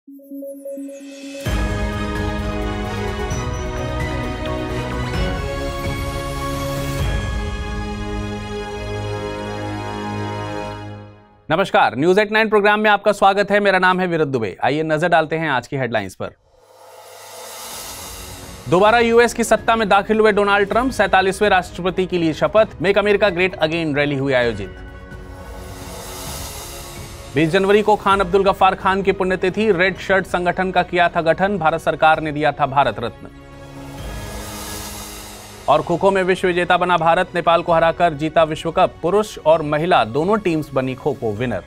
नमस्कार, news at 9 programme में आपका स्वागत है। मेरा नाम है विरत दुबे। आइए नजर डालते हैं आज की हेडलाइंस पर। दोबारा यूएस की सत्ता में दाखिल हुए डोनाल्ड ट्रंप, 47वें राष्ट्रपति के लिए शपथ। Make America great again rally हुई आयोजित। 20 जनवरी को खान अब्दुल गफ्फार खान की पुण्यतिथि। रेड शर्ट संगठन का किया था गठन, भारत सरकार ने दिया था भारत रत्न। और खो खो में विश्व विजेता बना भारत, नेपाल को हराकर जीता विश्व कप। पुरुष और महिला दोनों टीम्स बनी खो खो विनर।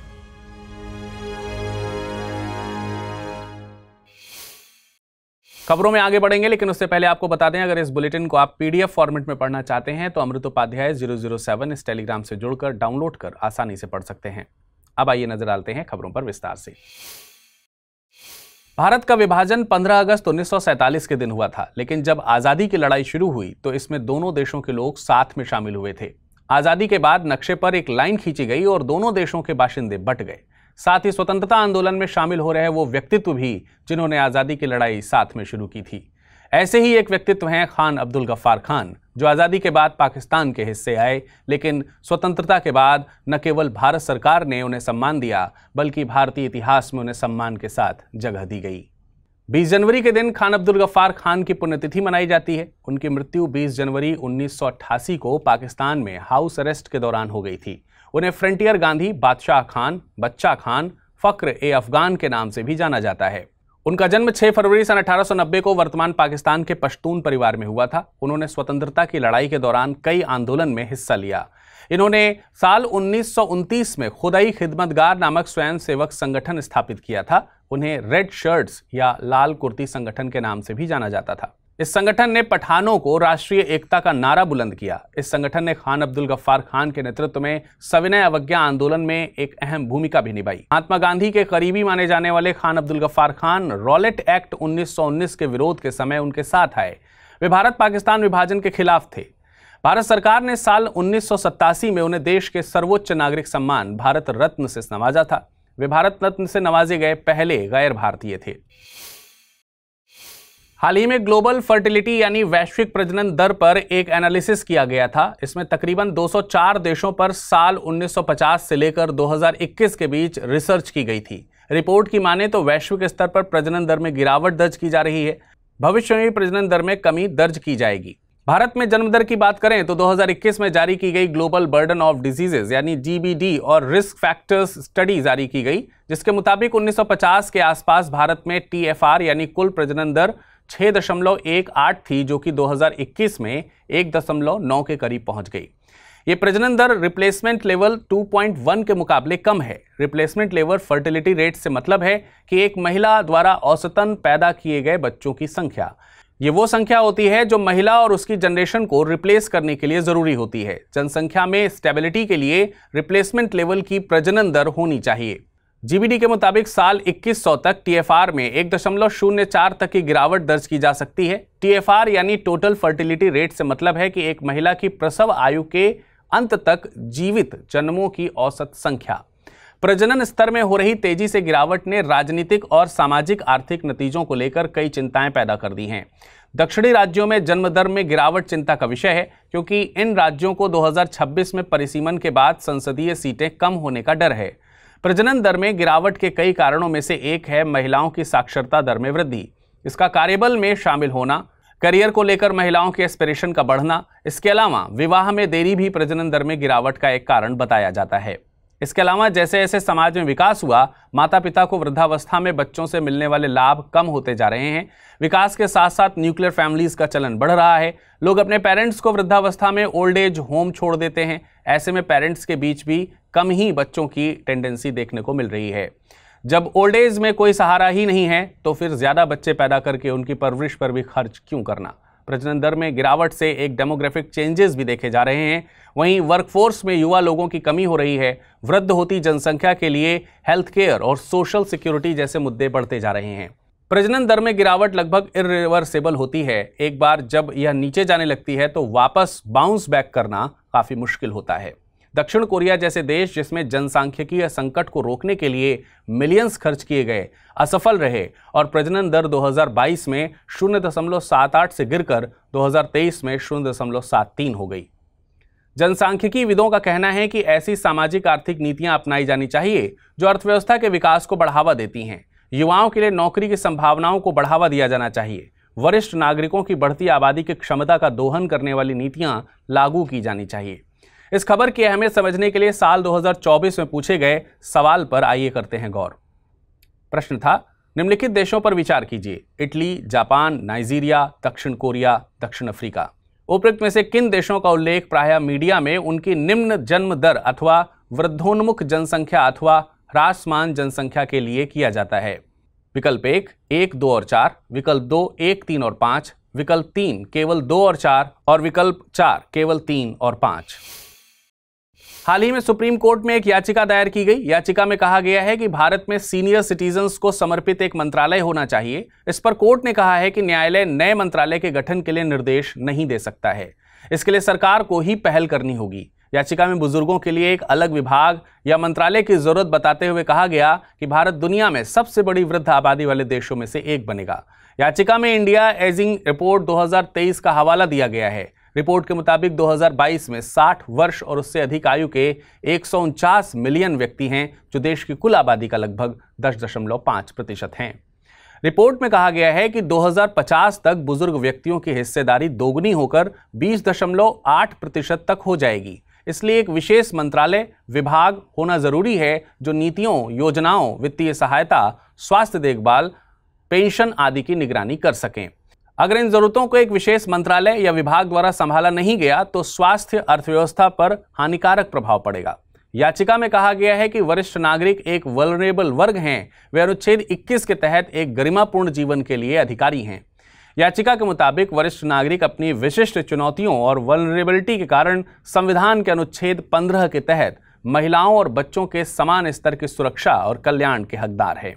खबरों में आगे बढ़ेंगे, लेकिन उससे पहले आपको बता दें, अगर इस बुलेटिन को आप पीडीएफ फॉर्मेट में पढ़ना चाहते हैं तो अमृत उपाध्याय 007 इस टेलीग्राम से जुड़कर डाउनलोड कर आसानी से पढ़ सकते हैं। अब आइए नजर डालते हैं खबरों पर विस्तार से। भारत का विभाजन 15 अगस्त 1947 के दिन हुआ था, लेकिन जब आजादी की लड़ाई शुरू हुई तो इसमें दोनों देशों के लोग साथ में शामिल हुए थे। आजादी के बाद नक्शे पर एक लाइन खींची गई और दोनों देशों के बाशिंदे बट गए। साथ ही स्वतंत्रता आंदोलन में शामिल हो रहे वो व्यक्तित्व भी जिन्होंने आजादी की लड़ाई साथ में शुरू की थी। ऐसे ही एक व्यक्तित्व हैं खान अब्दुल गफ्फार खान, जो आजादी के बाद पाकिस्तान के हिस्से आए, लेकिन स्वतंत्रता के बाद न केवल भारत सरकार ने उन्हें सम्मान दिया, बल्कि भारतीय इतिहास में उन्हें सम्मान के साथ जगह दी गई। 20 जनवरी के दिन खान अब्दुल गफ्फार खान की पुण्यतिथि मनाई जाती है। उनकी मृत्यु 20 जनवरी 1988 को पाकिस्तान में हाउस अरेस्ट के दौरान हो गई थी। उन्हें फ्रंटियर गांधी, बादशाह खान, बच्चा खान, फक्र ए अफगान के नाम से भी जाना जाता है। उनका जन्म 6 फरवरी सन 1890 को वर्तमान पाकिस्तान के पश्तून परिवार में हुआ था। उन्होंने स्वतंत्रता की लड़ाई के दौरान कई आंदोलन में हिस्सा लिया। इन्होंने साल 1929 में खुदाई खिदमतगार नामक स्वयंसेवक संगठन स्थापित किया था। उन्हें रेड शर्ट्स या लाल कुर्ती संगठन के नाम से भी जाना जाता था। इस संगठन ने पठानों को राष्ट्रीय एकता का नारा बुलंद किया। इस संगठन ने खान अब्दुल गफ्फार खान के नेतृत्व में सविनय अवज्ञा आंदोलन में एक अहम भूमिका भी निभाई। महात्मा गांधी के करीबी माने जाने वाले खान अब्दुल गफ्फार खान रॉलेट एक्ट 1919 के विरोध के समय उनके साथ आए। वे भारत पाकिस्तान विभाजन के खिलाफ थे। भारत सरकार ने साल 1987 में उन्हें देश के सर्वोच्च नागरिक सम्मान भारत रत्न से नवाजा था। वे भारत रत्न से नवाजे गए पहले गैर भारतीय थे। हाल ही में ग्लोबल फर्टिलिटी यानी वैश्विक प्रजनन दर पर एक एनालिसिस किया गया था। इसमें तकरीबन 204 देशों पर साल 1950 से लेकर 2021 के बीच रिसर्च की गई थी। रिपोर्ट की माने तो वैश्विक स्तर पर प्रजनन दर में गिरावट दर्ज की जा रही है। भविष्य में भी प्रजनन दर में कमी दर्ज की जाएगी। भारत में जन्म दर की बात करें तो 2021 में जारी की गई ग्लोबल बर्डन ऑफ डिजीजेज यानी जीबीडी और रिस्क फैक्टर्स स्टडी जारी की गई, जिसके मुताबिक 1950 के आसपास भारत में टीएफआर यानी कुल प्रजनन दर 6.18 थी, जो कि 2021 में 1.9 के करीब पहुंच गई। ये प्रजनन दर रिप्लेसमेंट लेवल 2.1 के मुकाबले कम है। रिप्लेसमेंट लेवल फर्टिलिटी रेट से मतलब है कि एक महिला द्वारा औसतन पैदा किए गए बच्चों की संख्या। ये वो संख्या होती है जो महिला और उसकी जनरेशन को रिप्लेस करने के लिए जरूरी होती है। जनसंख्या में स्टेबिलिटी के लिए रिप्लेसमेंट लेवल की प्रजनन दर होनी चाहिए। जीबीडी के मुताबिक साल 2100 तक टीएफआर में 1.04 तक की गिरावट दर्ज की जा सकती है। टीएफआर यानी टोटल फर्टिलिटी रेट से मतलब है कि एक महिला की प्रसव आयु के अंत तक जीवित जन्मों की औसत संख्या। प्रजनन स्तर में हो रही तेजी से गिरावट ने राजनीतिक और सामाजिक आर्थिक नतीजों को लेकर कई चिंताएं पैदा कर दी हैं। दक्षिणी राज्यों में जन्म दर में गिरावट चिंता का विषय है, क्योंकि इन राज्यों को 2026 में परिसीमन के बाद संसदीय सीटें कम होने का डर है। प्रजनन दर में गिरावट के कई कारणों में से एक है महिलाओं की साक्षरता दर में वृद्धि। इसका कार्यबल में शामिल होना, करियर को लेकर महिलाओं के एस्पिरेशन का बढ़ना। इसके अलावा विवाह में देरी भी प्रजनन दर में गिरावट का एक कारण बताया जाता है। इसके अलावा जैसे जैसे समाज में विकास हुआ, माता पिता को वृद्धावस्था में बच्चों से मिलने वाले लाभ कम होते जा रहे हैं। विकास के साथ साथ न्यूक्लियर फैमिलीज का चलन बढ़ रहा है। लोग अपने पेरेंट्स को वृद्धावस्था में ओल्ड एज होम छोड़ देते हैं। ऐसे में पेरेंट्स के बीच भी कम ही बच्चों की टेंडेंसी देखने को मिल रही है। जब ओल्ड एज में कोई सहारा ही नहीं है तो फिर ज्यादा बच्चे पैदा करके उनकी परवरिश पर भी खर्च क्यों करना। प्रजनन दर में गिरावट से एक डेमोग्राफिक चेंजेस भी देखे जा रहे हैं। वहीं वर्कफोर्स में युवा लोगों की कमी हो रही है। वृद्ध होती जनसंख्या के लिए हेल्थ केयर और सोशल सिक्योरिटी जैसे मुद्दे बढ़ते जा रहे हैं। प्रजनन दर में गिरावट लगभग इरिवर्सिबल होती है। एक बार जब यह नीचे जाने लगती है तो वापस बाउंस बैक करना काफी मुश्किल होता है। दक्षिण कोरिया जैसे देश, जिसमें जनसांख्यिकीय संकट को रोकने के लिए मिलियंस खर्च किए गए, असफल रहे और प्रजनन दर 2022 में 0.78 से गिरकर 2023 में 0.73 हो गई। जनसांख्यिकी विदों का कहना है कि ऐसी सामाजिक आर्थिक नीतियां अपनाई जानी चाहिए जो अर्थव्यवस्था के विकास को बढ़ावा देती हैं। युवाओं के लिए नौकरी की संभावनाओं को बढ़ावा दिया जाना चाहिए। वरिष्ठ नागरिकों की बढ़ती आबादी की क्षमता का दोहन करने वाली नीतियां लागू की जानी चाहिए। इस खबर की अहमियत समझने के लिए साल 2024 में पूछे गए सवाल पर आइए करते हैं गौर। प्रश्न था, निम्नलिखित देशों पर विचार कीजिए: इटली, जापान, नाइजीरिया, दक्षिण कोरिया, दक्षिण अफ्रीका। उपरोक्त में से किन देशों का उल्लेख प्रायः मीडिया में उनकी निम्न जन्म दर अथवा वृद्धोन्मुख जनसंख्या अथवा ह्रासमान जनसंख्या के लिए किया जाता है? विकल्प 1 2 और 4, विकल्प 2 1 3 और 5, विकल्प 3 केवल 2 और 4 और विकल्प 4 केवल 3 और 5। हाल ही में सुप्रीम कोर्ट में एक याचिका दायर की गई। याचिका में कहा गया है कि भारत में सीनियर सिटीजन्स को समर्पित एक मंत्रालय होना चाहिए। इस पर कोर्ट ने कहा है कि न्यायालय नए मंत्रालय के गठन के लिए निर्देश नहीं दे सकता है। इसके लिए सरकार को ही पहल करनी होगी। याचिका में बुजुर्गों के लिए एक अलग विभाग या मंत्रालय की जरूरत बताते हुए कहा गया कि भारत दुनिया में सबसे बड़ी वृद्ध आबादी वाले देशों में से एक बनेगा। याचिका में इंडिया एजिंग रिपोर्ट 2023 का हवाला दिया गया है। रिपोर्ट के मुताबिक 2022 में 60 वर्ष और उससे अधिक आयु के 149 मिलियन व्यक्ति हैं, जो देश की कुल आबादी का लगभग 10.5% हैं। रिपोर्ट में कहा गया है कि 2050 तक बुजुर्ग व्यक्तियों की हिस्सेदारी दोगुनी होकर 20.8% तक हो जाएगी। इसलिए एक विशेष मंत्रालय विभाग होना जरूरी है जो नीतियों, योजनाओं, वित्तीय सहायता, स्वास्थ्य देखभाल, पेंशन आदि की निगरानी कर सकें। अगर इन जरूरतों को एक विशेष मंत्रालय या विभाग द्वारा संभाला नहीं गया तो स्वास्थ्य अर्थव्यवस्था पर हानिकारक प्रभाव पड़ेगा। याचिका में कहा गया है कि वरिष्ठ नागरिक एक वल्नरेबल वर्ग हैं। वे अनुच्छेद 21 के तहत एक गरिमापूर्ण जीवन के लिए अधिकारी हैं। याचिका के मुताबिक वरिष्ठ नागरिक अपनी विशिष्ट चुनौतियों और वल्नरेबिलिटी के कारण संविधान के अनुच्छेद 15 के तहत महिलाओं और बच्चों के समान स्तर की सुरक्षा और कल्याण के हकदार हैं।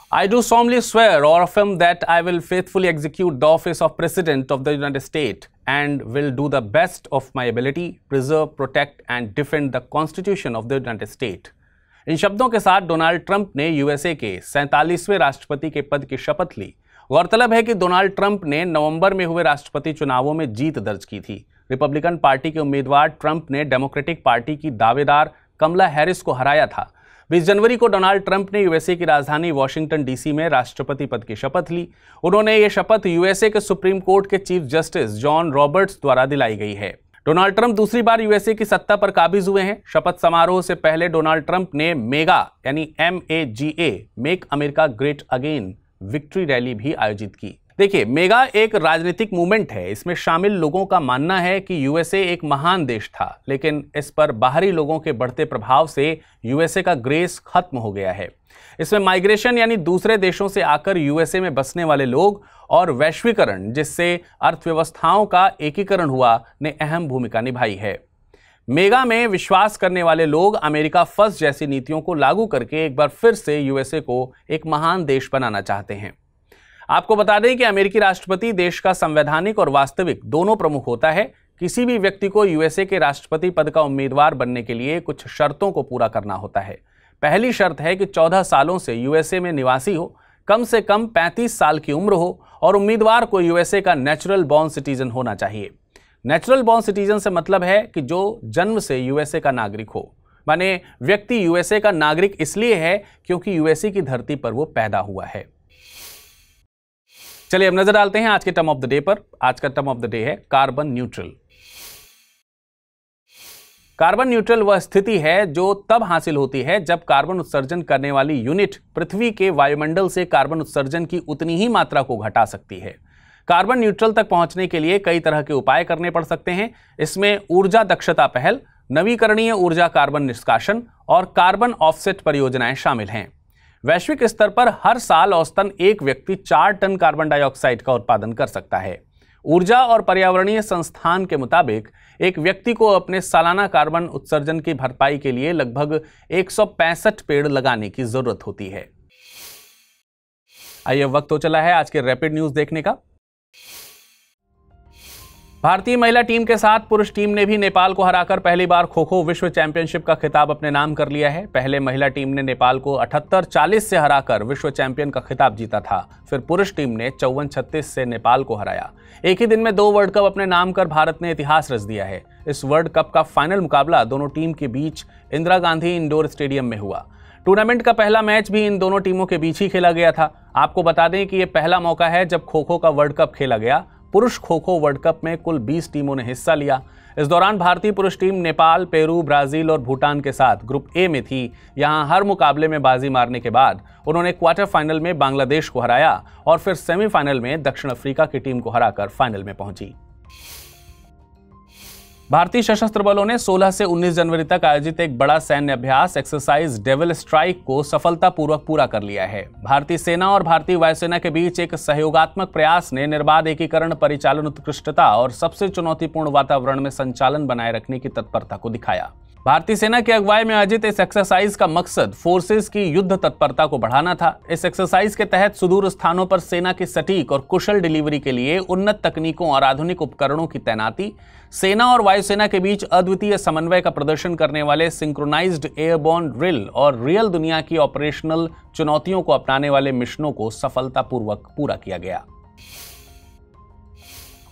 I do solemnly swear or affirm that I will faithfully execute the office of President of the United States and will do the best of my ability, preserve, protect and defend the Constitution of the United States. इन शब्दों के साथ Donald Trump ने USA के 47वें राष्ट्रपति के पद की शपथ ली। गौरतलब है कि डोनाल्ड ट्रंप ने नवंबर में हुए राष्ट्रपति चुनावों में जीत दर्ज की थी। रिपब्लिकन पार्टी के उम्मीदवार ट्रंप ने डेमोक्रेटिक पार्टी की दावेदार कमला हैरिस को हराया था। 20 जनवरी को डोनाल्ड ट्रंप ने यूएसए की राजधानी वॉशिंगटन डीसी में राष्ट्रपति पद की शपथ ली। उन्होंने ये शपथ यूएसए के सुप्रीम कोर्ट के चीफ जस्टिस जॉन रॉबर्ट्स द्वारा दिलाई गई है। डोनाल्ड ट्रंप दूसरी बार यूएसए की सत्ता पर काबिज हुए हैं। शपथ समारोह से पहले डोनाल्ड ट्रंप ने मेगा यानी MAGA make America great again victory rally भी आयोजित की। देखिए, मेगा एक राजनीतिक मूवमेंट है। इसमें शामिल लोगों का मानना है कि यूएसए एक महान देश था, लेकिन इस पर बाहरी लोगों के बढ़ते प्रभाव से यूएसए का ग्रेस खत्म हो गया है। इसमें माइग्रेशन यानी दूसरे देशों से आकर यूएसए में बसने वाले लोग और वैश्वीकरण, जिससे अर्थव्यवस्थाओं का एकीकरण हुआ, ने अहम भूमिका निभाई है। मेगा में विश्वास करने वाले लोग अमेरिका फर्स्ट जैसी नीतियों को लागू करके एक बार फिर से यूएसए को एक महान देश बनाना चाहते हैं। आपको बता दें कि अमेरिकी राष्ट्रपति देश का संवैधानिक और वास्तविक दोनों प्रमुख होता है। किसी भी व्यक्ति को यूएसए के राष्ट्रपति पद का उम्मीदवार बनने के लिए कुछ शर्तों को पूरा करना होता है। पहली शर्त है कि 14 सालों से यूएसए में निवासी हो, कम से कम 35 साल की उम्र हो और उम्मीदवार को यूएसए का नेचुरल बॉर्न सिटीजन होना चाहिए। नेचुरल बॉर्न सिटीजन से मतलब है कि जो जन्म से यूएसए का नागरिक हो, माने व्यक्ति यूएसए का नागरिक इसलिए है क्योंकि यूएसए की धरती पर वो पैदा हुआ है। चलिए अब नजर डालते हैं आज के टर्म ऑफ द डे पर। आज का टर्म ऑफ द डे है कार्बन न्यूट्रल। कार्बन न्यूट्रल वह स्थिति है जो तब हासिल होती है जब कार्बन उत्सर्जन करने वाली यूनिट पृथ्वी के वायुमंडल से कार्बन उत्सर्जन की उतनी ही मात्रा को घटा सकती है। कार्बन न्यूट्रल तक पहुंचने के लिए कई तरह के उपाय करने पड़ सकते हैं। इसमें ऊर्जा दक्षता पहल, नवीकरणीय ऊर्जा कार्बन निष्कासन और कार्बन ऑफसेट परियोजनाएं शामिल हैं। वैश्विक स्तर पर हर साल औसतन एक व्यक्ति 4 टन कार्बन डाइऑक्साइड का उत्पादन कर सकता है। ऊर्जा और पर्यावरणीय संस्थान के मुताबिक एक व्यक्ति को अपने सालाना कार्बन उत्सर्जन की भरपाई के लिए लगभग 165 पेड़ लगाने की जरूरत होती है। आइए वक्त हो चला है आज के रैपिड न्यूज देखने का। भारतीय महिला टीम के साथ पुरुष टीम ने भी नेपाल को हराकर पहली बार खो खो विश्व चैंपियनशिप का खिताब अपने नाम कर लिया है। पहले महिला टीम ने नेपाल को 78-40 से हराकर विश्व चैंपियन का खिताब जीता था। फिर पुरुष टीम ने 54-36 से नेपाल को हराया। एक ही दिन में 2 वर्ल्ड कप अपने नाम कर भारत ने इतिहास रच दिया है। इस वर्ल्ड कप का फाइनल मुकाबला दोनों टीम के बीच इंदिरा गांधी इंडोर स्टेडियम में हुआ। टूर्नामेंट का पहला मैच भी इन दोनों टीमों के बीच ही खेला गया था। आपको बता दें कि यह पहला मौका है जब खो खो का वर्ल्ड कप खेला गया। पुरुष खो खो वर्ल्ड कप में कुल 20 टीमों ने हिस्सा लिया। इस दौरान भारतीय पुरुष टीम नेपाल, पेरू, ब्राजील और भूटान के साथ ग्रुप ए में थी। यहां हर मुकाबले में बाजी मारने के बाद उन्होंने क्वार्टर फाइनल में बांग्लादेश को हराया और फिर सेमीफाइनल में दक्षिण अफ्रीका की टीम को हराकर फाइनल में पहुंची। भारतीय सशस्त्र बलों ने 16 से 19 जनवरी तक आयोजित एक बड़ा सैन्य अभ्यास एक्सरसाइज डेविल स्ट्राइक को सफलतापूर्वक पूरा कर लिया है। भारतीय सेना और भारतीय वायुसेना के बीच एक सहयोगात्मक प्रयास ने निर्बाध एकीकरण, परिचालन उत्कृष्टता और सबसे चुनौतीपूर्ण वातावरण में संचालन बनाए रखने की तत्परता को दिखाया। भारतीय सेना की अगुवाई में आयोजित इस एक्सरसाइज का मकसद फोर्सेस की युद्ध तत्परता को बढ़ाना था। इस एक्सरसाइज के तहत सुदूर स्थानों पर सेना की सटीक और कुशल डिलीवरी के लिए उन्नत तकनीकों और आधुनिक उपकरणों की तैनाती, सेना और वायुसेना के बीच अद्वितीय समन्वय का प्रदर्शन करने वाले सिंक्रोनाइज्ड एयरबोर्न ड्रिल और रियल दुनिया की ऑपरेशनल चुनौतियों को अपनाने वाले मिशनों को सफलतापूर्वक पूरा किया गया।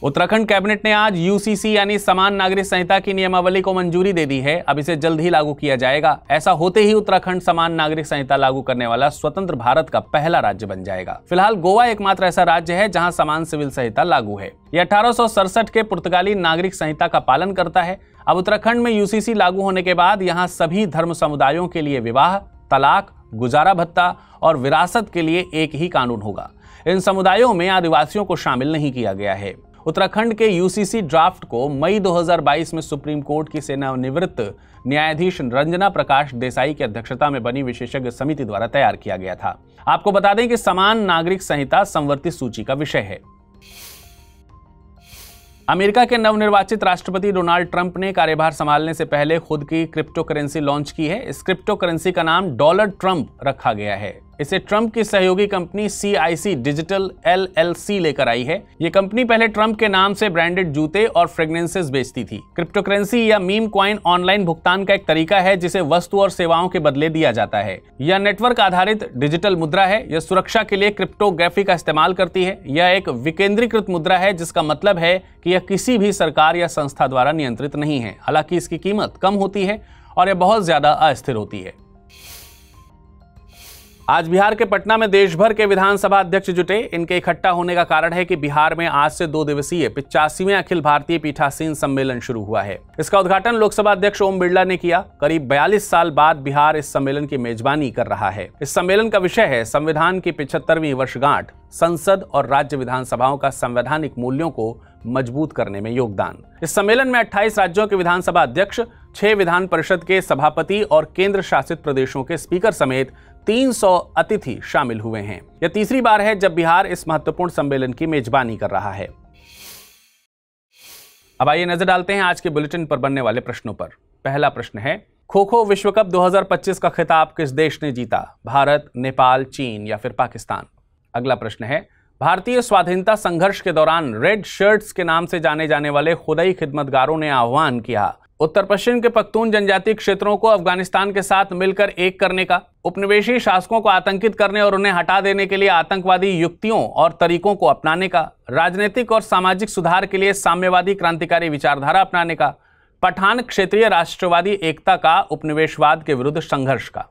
उत्तराखंड कैबिनेट ने आज यूसीसी यानी समान नागरिक संहिता की नियमावली को मंजूरी दे दी है। अब इसे जल्द ही लागू किया जाएगा। ऐसा होते ही उत्तराखंड समान नागरिक संहिता लागू करने वाला स्वतंत्र भारत का पहला राज्य बन जाएगा। फिलहाल गोवा एकमात्र ऐसा राज्य है जहां समान सिविल संहिता लागू है। यह 1867 के पुर्तगाली नागरिक संहिता का पालन करता है। अब उत्तराखंड में यूसीसी लागू होने के बाद यहाँ सभी धर्म समुदायों के लिए विवाह, तलाक, गुजारा भत्ता और विरासत के लिए एक ही कानून होगा। इन समुदायों में आदिवासियों को शामिल नहीं किया गया है। उत्तराखंड के यूसीसी ड्राफ्ट को मई 2022 में सुप्रीम कोर्ट की सेवानिवृत्त न्यायाधीश रंजना प्रकाश देसाई की अध्यक्षता में बनी विशेषज्ञ समिति द्वारा तैयार किया गया था। आपको बता दें कि समान नागरिक संहिता संवर्धित सूची का विषय है। अमेरिका के नवनिर्वाचित राष्ट्रपति डोनाल्ड ट्रंप ने कार्यभार संभालने से पहले खुद की क्रिप्टो करेंसी लॉन्च की है। इस क्रिप्टो करेंसी का नाम डॉलर ट्रंप रखा गया है। इसे ट्रंप की सहयोगी कंपनी CIC डिजिटल LLC लेकर आई है। ये कंपनी पहले ट्रंप के नाम से ब्रांडेड जूते और फ्रेग्रेंसेस बेचती थी। क्रिप्टो करेंसी या मीम कॉइन ऑनलाइन भुगतान का एक तरीका है जिसे वस्तु और सेवाओं के बदले दिया जाता है। यह नेटवर्क आधारित डिजिटल मुद्रा है। यह सुरक्षा के लिए क्रिप्टोग्राफी का इस्तेमाल करती है। यह एक विकेंद्रीकृत मुद्रा है जिसका मतलब है कि यह किसी भी सरकार या संस्था द्वारा नियंत्रित नहीं है। हालांकि इसकी कीमत कम होती है और यह बहुत ज्यादा अस्थिर होती है। आज बिहार के पटना में देश भर के विधानसभा अध्यक्ष जुटे। इनके इकट्ठा होने का कारण है कि बिहार में आज से 2 दिवसीय 85वें अखिल भारतीय पीठासीन सम्मेलन शुरू हुआ है। इसका उद्घाटन लोकसभा अध्यक्ष ओम बिरला ने किया। करीब 42 साल बाद बिहार इस सम्मेलन की मेजबानी कर रहा है। इस सम्मेलन का विषय है संविधान की 75वीं वर्षगांठ, संसद और राज्य विधानसभाओं का संवैधानिक मूल्यों को मजबूत करने में योगदान। इस सम्मेलन में 28 राज्यों के विधानसभा अध्यक्ष, 6 विधान परिषद के सभापति और केंद्र शासित प्रदेशों के स्पीकर समेत 300 अतिथि शामिल हुए हैं। यह तीसरी बार है जब बिहार इस महत्वपूर्ण सम्मेलन की मेजबानी कर रहा है। अब आइए नजर डालते हैं आज के बुलेटिन पर बनने वाले प्रश्नों पर। पहला प्रश्न है, खो खो विश्व कप 2025 का खिताब किस देश ने जीता? भारत, नेपाल, चीन या फिर पाकिस्तान? अगला प्रश्न है, भारतीय स्वाधीनता संघर्ष के दौरान रेड शर्ट्स के नाम से जाने जाने वाले खुदाई खिदमतगारों ने आह्वान किया उत्तर पश्चिम के पख्तून जनजातीय क्षेत्रों को अफगानिस्तान के साथ मिलकर एक करने का, उपनिवेशी शासकों को आतंकित करने और उन्हें हटा देने के लिए आतंकवादी युक्तियों और तरीकों को अपनाने का, राजनीतिक और सामाजिक सुधार के लिए साम्यवादी क्रांतिकारी विचारधारा अपनाने का, पठान क्षेत्रीय राष्ट्रवादी एकता का, उपनिवेशवाद के विरुद्ध संघर्ष का।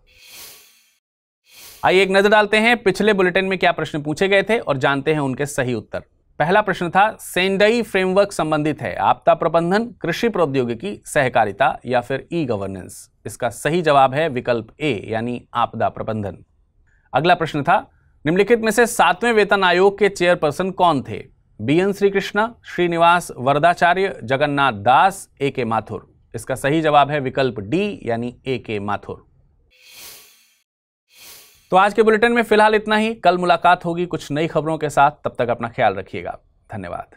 आइए एक नजर डालते हैं पिछले बुलेटिन में क्या प्रश्न पूछे गए थे और जानते हैं उनके सही उत्तर। पहला प्रश्न था, सेंडई फ्रेमवर्क संबंधित है आपदा प्रबंधन, कृषि प्रौद्योगिकी, सहकारिता या फिर ई गवर्नेंस? इसका सही जवाब है विकल्प ए यानी आपदा प्रबंधन। अगला प्रश्न था, निम्नलिखित में से 7वें वेतन आयोग के चेयरपर्सन कौन थे? BN श्रीकृष्णा, श्रीनिवास वरदाचार्य, जगन्नाथ दास, AK माथुर? इसका सही जवाब है विकल्प डी यानी AK माथुर। तो आज के बुलेटिन में फिलहाल इतना ही। कल मुलाकात होगी कुछ नई खबरों के साथ। तब तक अपना ख्याल रखिएगा। धन्यवाद।